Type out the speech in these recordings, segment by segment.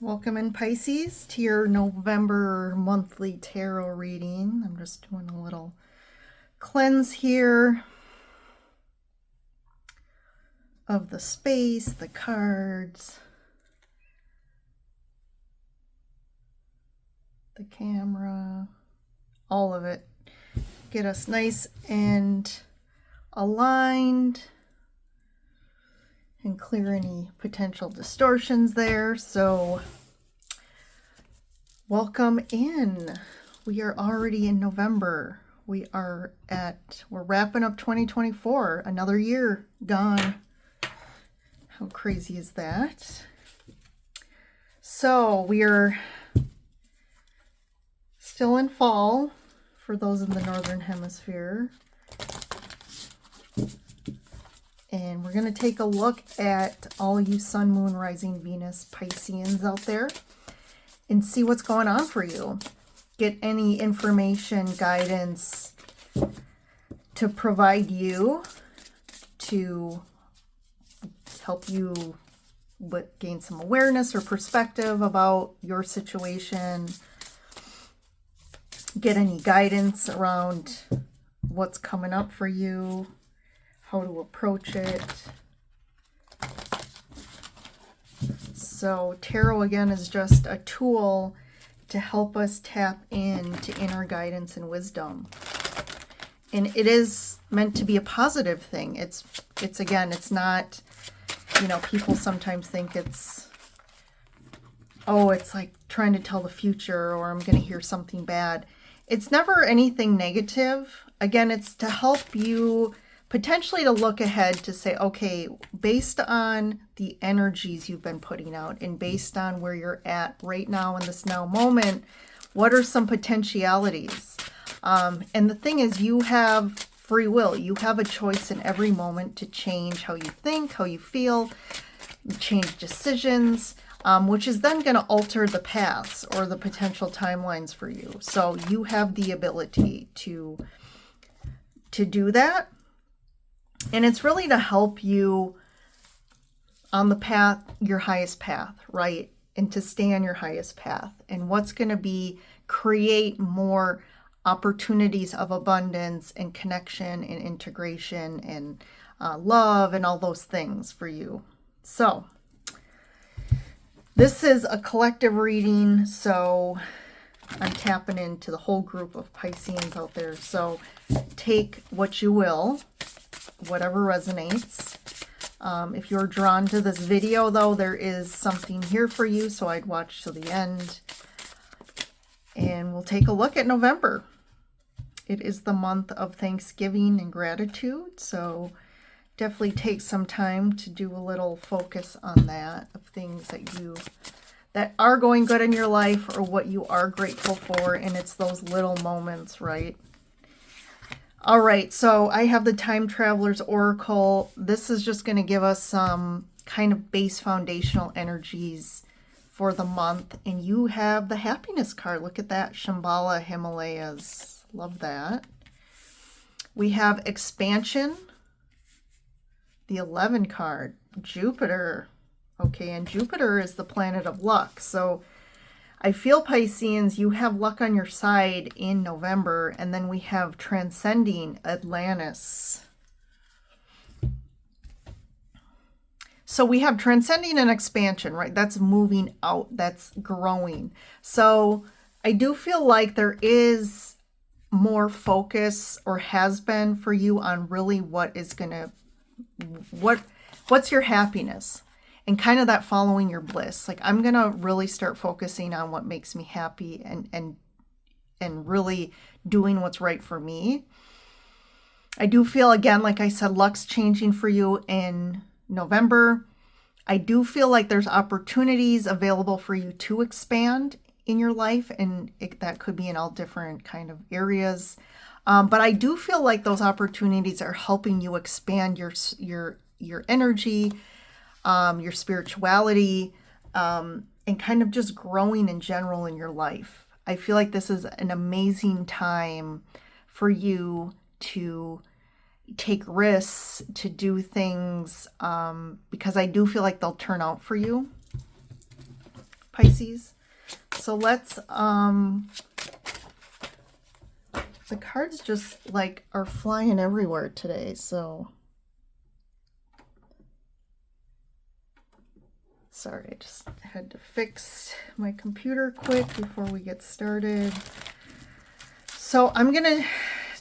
Welcome in Pisces to your November monthly tarot reading. I'm just doing a little cleanse here of the space, the cards, the camera, all of it. Get us nice and aligned and clear any potential distortions there. So welcome in. We are already in November. We're wrapping up 2024, another year gone. How crazy is that? So we are still in fall for those in the Northern Hemisphere. And we're going to take a look at all you Sun, Moon, Rising, Venus, Pisceans out there and see what's going on for you. Get any information, guidance to provide you to help you gain some awareness or perspective about your situation. Get any guidance around what's coming up for you, how to approach it. So tarot, again, is just a tool to help us tap into inner guidance and wisdom. And it is meant to be a positive thing. It's not, people sometimes think it's like trying to tell the future, or I'm going to hear something bad. It's never anything negative. Again, it's to help you potentially to look ahead to say, okay, based on the energies you've been putting out and based on where you're at right now in this now moment, what are some potentialities? And the thing is, you have free will. You have a choice in every moment to change how you think, how you feel, change decisions, which is then going to alter the paths or the potential timelines for you. So you have the ability to do that. And it's really to help you on the path, your highest path, right? And to stay on your highest path. And what's going to create more opportunities of abundance and connection and integration and love and all those things for you. So this is a collective reading, so I'm tapping into the whole group of Pisceans out there. So take what you will, whatever resonates. If you're drawn to this video, though, there is something here for you, so I'd watch till the end. And we'll take a look at November. It is the month of Thanksgiving and gratitude, so definitely take some time to do a little focus on that, of things that are going good in your life or what you are grateful for, and it's those little moments, right? All right, so I have the Time Traveler's Oracle. This is just going to give us some kind of base foundational energies for the month. And you have the Happiness card. Look at that, Shambhala Himalayas. Love that. We have Expansion, the 11 card, Jupiter. Okay, and Jupiter is the planet of luck. So I feel, Pisceans, you have luck on your side in November, and then we have Transcending Atlantis. So we have Transcending and Expansion, right? That's moving out, that's growing. So I do feel like there is more focus, or has been for you, on really what's your happiness. And kind of that following your bliss. Like, I'm going to really start focusing on what makes me happy and really doing what's right for me. I do feel, again, like I said, luck's changing for you in November. I do feel like there's opportunities available for you to expand in your life, and that could be in all different kind of areas. But I do feel like those opportunities are helping you expand your energy, your spirituality, and kind of just growing in general in your life. I feel like this is an amazing time for you to take risks, to do things, because I do feel like they'll turn out for you. Pisces. So let's, the cards just like are flying everywhere today. So, sorry, I just had to fix my computer quick before we get started. So I'm going to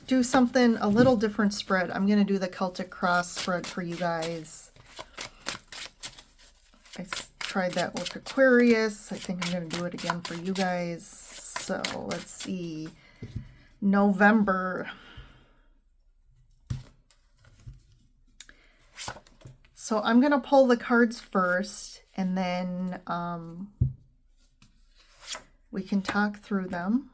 do something, a little different spread. I'm going to do the Celtic Cross spread for you guys. I tried that with Aquarius. I think I'm going to do it again for you guys. So let's see. November. So I'm going to pull the cards first, and then we can talk through them.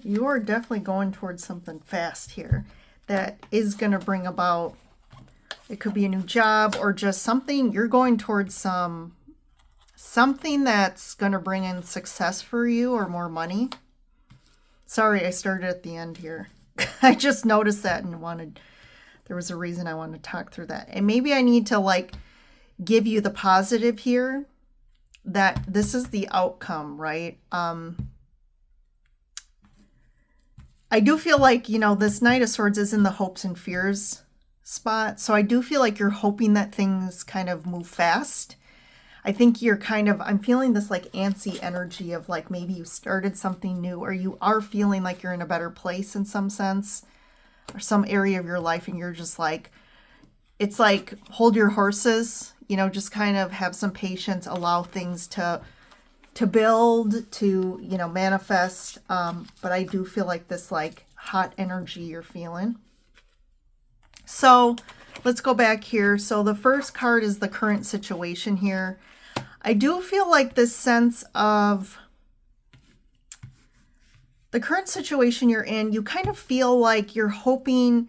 You are definitely going towards something fast here that is going to bring about, it could be a new job or just something, you're going towards something that's going to bring in success for you or more money. Sorry, I started at the end here. I just noticed that and there was a reason I wanted to talk through that. And maybe I need to like give you the positive here, that this is the outcome, right? I do feel like, you know, this Knight of Swords is in the hopes and fears spot. So I do feel like you're hoping that things kind of move fast. I think you're kind of, I'm feeling this like antsy energy of like maybe you started something new, or you are feeling like you're in a better place in some sense or some area of your life. And you're just like, it's like hold your horses, you know, just kind of have some patience, allow things to build, to, you know, manifest. But I do feel like this like hot energy you're feeling. So let's go back here. So the first card is the current situation here. I do feel like this sense of the current situation you're in, you kind of feel like you're hoping,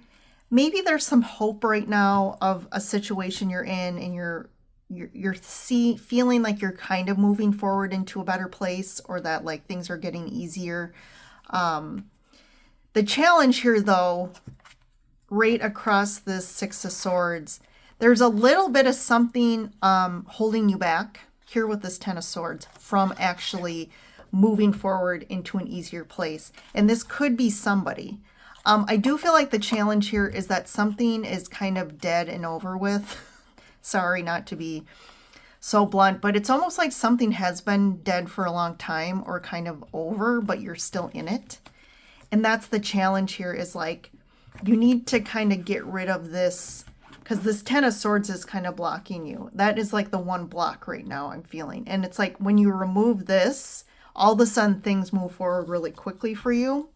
maybe there's some hope right now of a situation you're in, and you're feeling like you're kind of moving forward into a better place, or that like things are getting easier. The challenge here though, right across this Six of Swords, there's a little bit of something holding you back here with this Ten of Swords from actually moving forward into an easier place. And this could be somebody. I do feel like the challenge here is that something is kind of dead and over with. Sorry not to be so blunt, but it's almost like something has been dead for a long time or kind of over, but you're still in it. And that's the challenge here, is like you need to kind of get rid of this, because this Ten of Swords is kind of blocking you. That is like the one block right now I'm feeling. And it's like when you remove this, all of a sudden things move forward really quickly for you.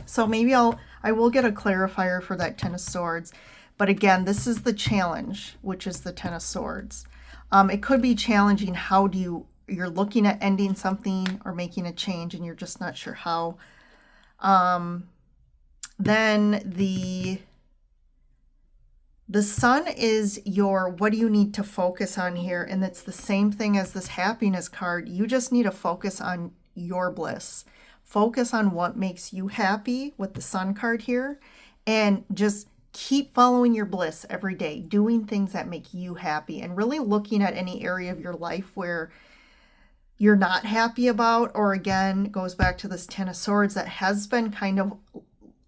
So maybe I will get a clarifier for that Ten of Swords. But again, this is the challenge, which is the Ten of Swords. It could be challenging. How do you're looking at ending something or making a change and you're just not sure how. Then the Sun is your, what do you need to focus on here? And it's the same thing as this happiness card. You just need to focus on your bliss. Focus on what makes you happy with the Sun card here, and just keep following your bliss every day, doing things that make you happy, and really looking at any area of your life where you're not happy about, or again, goes back to this Ten of Swords that has been kind of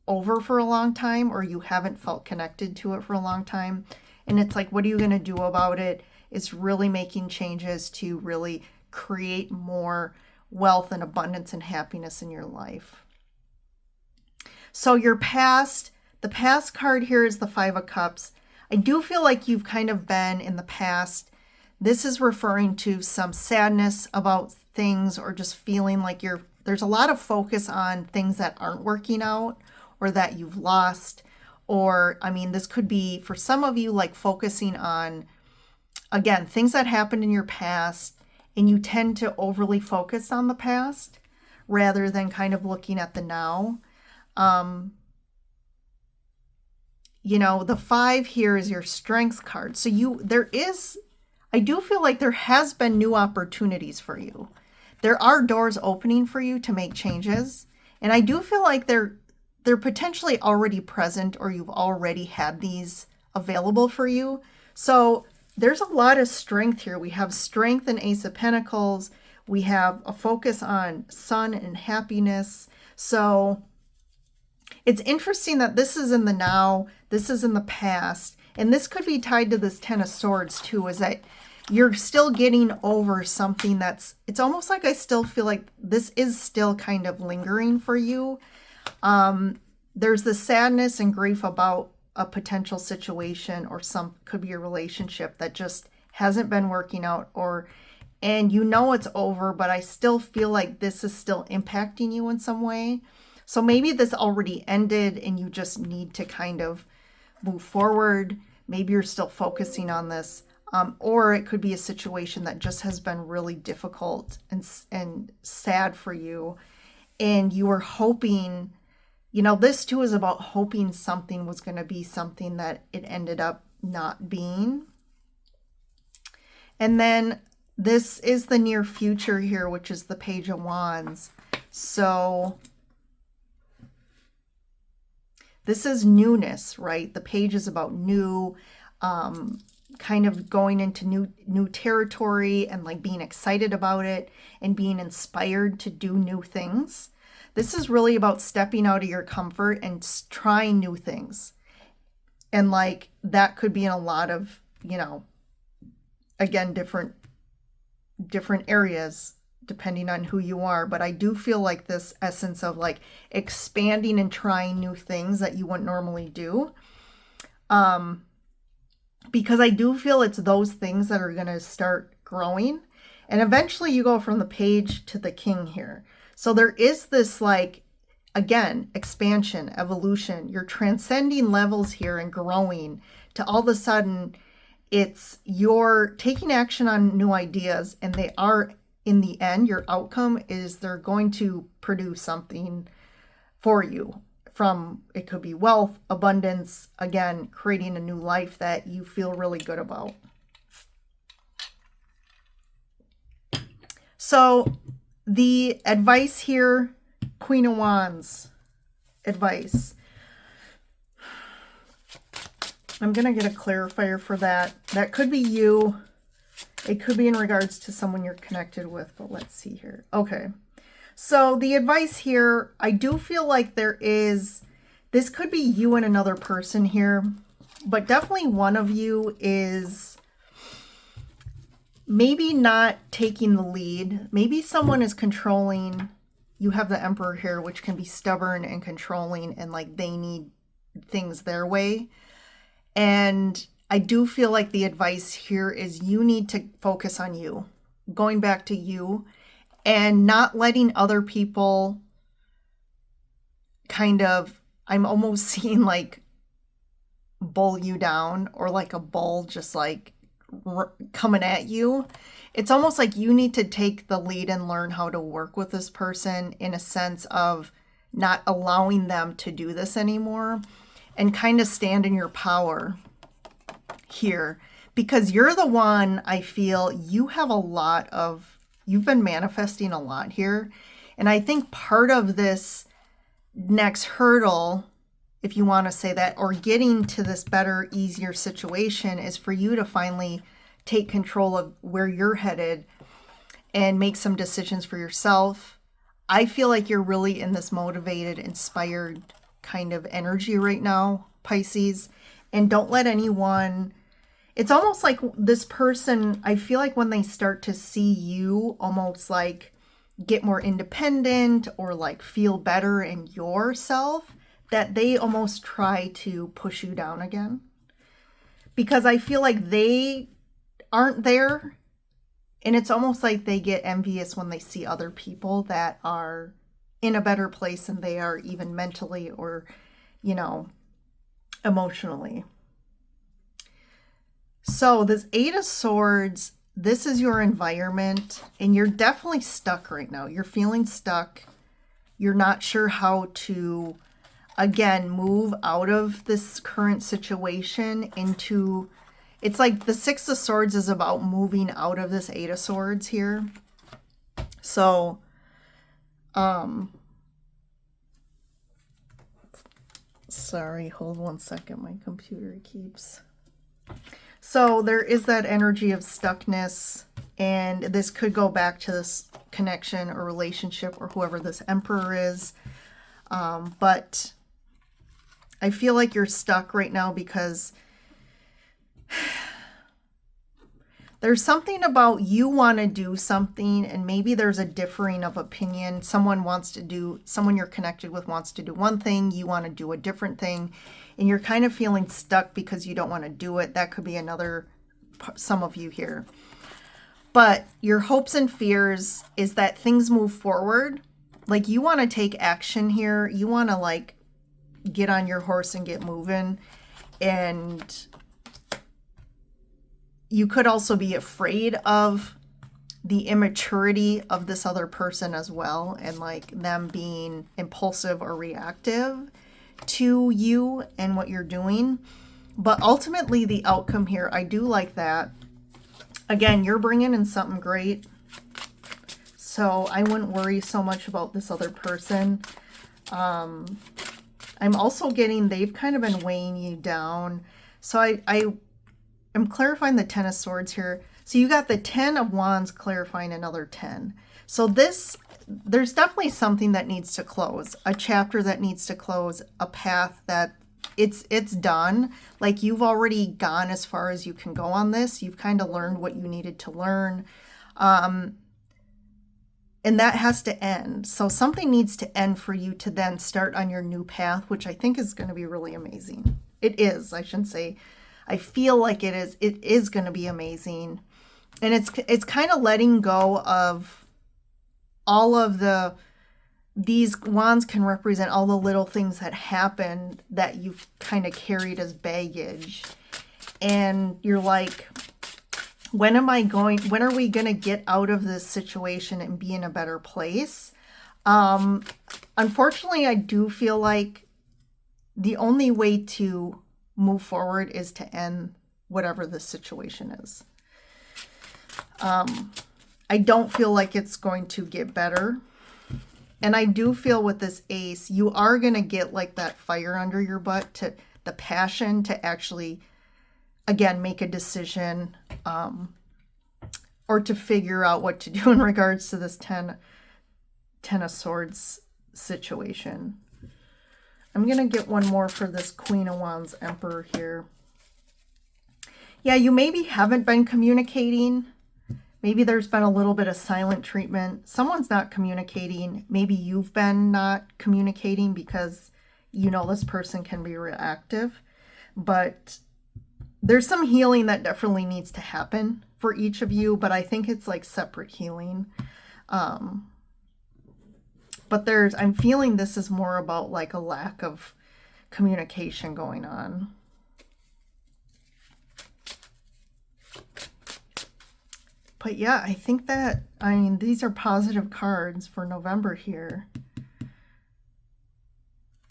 over for a long time, or you haven't felt connected to it for a long time. And it's like, what are you going to do about it? It's really making changes to really create more wealth and abundance and happiness in your life. So your past, the past card here is the Five of Cups. I do feel like you've kind of been in the past. This is referring to some sadness about things, or just feeling like there's a lot of focus on things that aren't working out, or that you've lost. Or, I mean, this could be for some of you like focusing on, again, things that happened in your past, and you tend to overly focus on the past rather than kind of looking at the now. You know, the 5 here is your strengths card. So I do feel like there has been new opportunities for you. There are doors opening for you to make changes. And I do feel like they're potentially already present, or you've already had these available for you. So there's a lot of strength here. We have strength in Ace of Pentacles. We have a focus on sun and happiness. So it's interesting that this is in the now, this is in the past, and this could be tied to this 10 of Swords too, is that you're still getting over something it's almost like I still feel like this is still kind of lingering for you. There's the sadness and grief about a potential situation, or could be a relationship that just hasn't been working out, and you know it's over, but I still feel like this is still impacting you in some way. So maybe this already ended and you just need to kind of move forward. Maybe you're still focusing on this. Or it could be a situation that just has been really difficult and sad for you. And you were hoping, you know, this too is about hoping something was going to be something that it ended up not being. And then this is the near future here, which is the Page of Wands. So this is newness, right? The page is about new, kind of going into new territory and like being excited about it and being inspired to do new things. This is really about stepping out of your comfort and trying new things. And like that could be in a lot of, you know, again, different areas depending on who you are, but I do feel like this essence of like expanding and trying new things that you wouldn't normally do. Because I do feel it's those things that are going to start growing. And eventually you go from the Page to the King here. So there is this like, again, expansion, evolution. You're transcending levels here and growing to all of a sudden you're taking action on new ideas, and they are, in the end, your outcome is they're going to produce something for you. It could be wealth, abundance, again, creating a new life that you feel really good about. So the advice here, Queen of Wands advice. I'm going to get a clarifier for that. That could be you. It could be in regards to someone you're connected with, but let's see here. Okay. So the advice here, I do feel like this could be you and another person here, but definitely one of you is maybe not taking the lead. Maybe someone is controlling. You have the Emperor here, which can be stubborn and controlling, and like they need things their way. And I do feel like the advice here is you need to focus on you, going back to you, and not letting other people kind of, I'm almost seeing like bull you down, or like a bull just like coming at you. It's almost like you need to take the lead and learn how to work with this person, in a sense of not allowing them to do this anymore, and kind of stand in your power here, because you're the one, I feel you've been manifesting a lot here. And I think part of this next hurdle, if you want to say that, or getting to this better, easier situation, is for you to finally take control of where you're headed and make some decisions for yourself. I feel like you're really in this motivated, inspired kind of energy right now, Pisces, and don't let anyone, it's almost like this person, I feel like when they start to see you almost like get more independent or like feel better in yourself, that they almost try to push you down again, because I feel like they aren't there. And it's almost like they get envious when they see other people that are in a better place than they are, even mentally or, you know, emotionally. So this 8 of Swords, this is your environment, and you're definitely stuck right now. You're feeling stuck. You're not sure how to, again, move out of this current situation into, it's like the Six of Swords is about moving out of this Eight of Swords here. So, sorry, hold one second. My computer keeps. So there is that energy of stuckness, and this could go back to this connection or relationship or whoever this Emperor is. But I feel like you're stuck right now because there's something about you want to do something, and maybe there's a differing of opinion. Someone you're connected with wants to do one thing, you want to do a different thing, and you're kind of feeling stuck because you don't want to do it. That could be some of you here. But your hopes and fears is that things move forward. Like, you want to take action here. You want to, like, get on your horse and get moving. And you could also be afraid of the immaturity of this other person as well, and like them being impulsive or reactive to you and what you're doing. But ultimately, the outcome here, I do like that. Again, you're bringing in something great. So I wouldn't worry so much about this other person. I'm also getting they've kind of been weighing you down. So I'm clarifying the Ten of Swords here. So you got the 10 of Wands clarifying another 10. So there's definitely something that needs to close, a chapter that needs to close, a path that it's done. Like, you've already gone as far as you can go on this. You've kind of learned what you needed to learn. And that has to end. So something needs to end for you to then start on your new path, which I think is going to be really amazing. It is, I shouldn't say. I feel like it is. It is going to be amazing. And it's kind of letting go of all of these wands can represent all the little things that happened that you've kind of carried as baggage. And you're like, when are we going to get out of this situation and be in a better place? Unfortunately, I do feel like the only way to move forward is to end whatever the situation is. I don't feel like it's going to get better. And I do feel with this ace, you are going to get like that fire under your butt, to the passion to actually, again, make a decision, or to figure out what to do in regards to this 10 of Swords situation. I'm going to get one more for this Queen of Wands Emperor here. Yeah, you maybe haven't been communicating. Maybe there's been a little bit of silent treatment. Someone's not communicating. Maybe you've been not communicating because you know this person can be reactive. But there's some healing that definitely needs to happen for each of you. But I think it's like separate healing. But I'm feeling this is more about like a lack of communication going on. But yeah, I think that, these are positive cards for November here.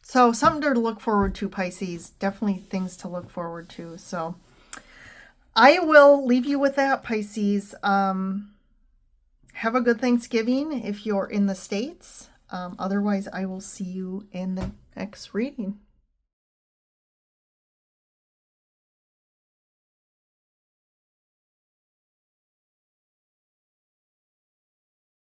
So something to look forward to, Pisces. Definitely things to look forward to. So I will leave you with that, Pisces. Have a good Thanksgiving if you're in the States. Otherwise, I will see you in the next reading.